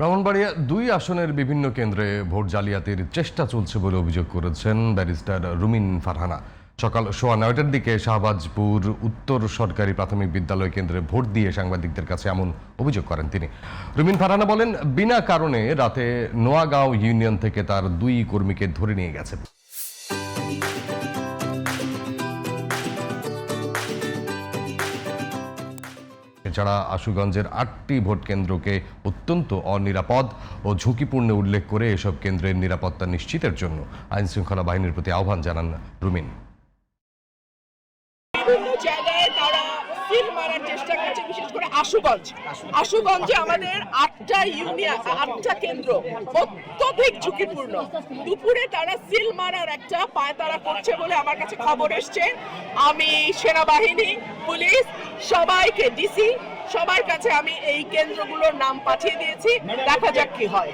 ব্রাহ্মণবাড়িয়া ২ আসনের বিভিন্ন কেন্দ্রে ভোট জালিয়াতির চেষ্টা চলছে বলে অভিযোগ করেছেন ব্যারিস্টার রুমিন ফারহানা। সকাল 9:15টার দিকে শাহবাজপুর উত্তর সরকারি প্রাথমিক বিদ্যালয় কেন্দ্রে ভোট দিয়ে সাংবাদিকদের কাছে এমন অভিযোগ করেন তিনি। রুমিন ফারহানা বলেন, বিনা কারণে রাতে নোয়াগাঁও ইউনিয়ন থেকে তার ২ কর্মীকে ধরে নিয়ে গেছে। এছাড়া আশুগঞ্জের ৮টি ভোট কেন্দ্রকে অত্যন্ত অনিরাপদ ও ঝুঁকিপূর্ণ উল্লেখ করে এসব কেন্দ্রের নিরাপত্তা নিশ্চিতের জন্য আইনশৃঙ্খলা বাহিনীর প্রতি আহ্বান জানান রুমিন। বিভিন্ন জায়গায় তারা সিল মারার চেষ্টা করছে, বিশেষ করে আশুগঞ্জে আমাদের ৮টা ইউনিয়ন ৮টা কেন্দ্র অত্যধিক ঝুঁকিপূর্ণ। দুপুরে তারা সিল মারার একটা পায়তারা করছে বলে আমার কাছে খবর এসছে। আমি সেনাবাহিনী, পুলিশ, সবাইকে, ডিসি সবার কাছে আমি এই কেন্দ্রগুলোর নাম পাঠিয়ে দিয়েছি। দেখা যাক কি হয়।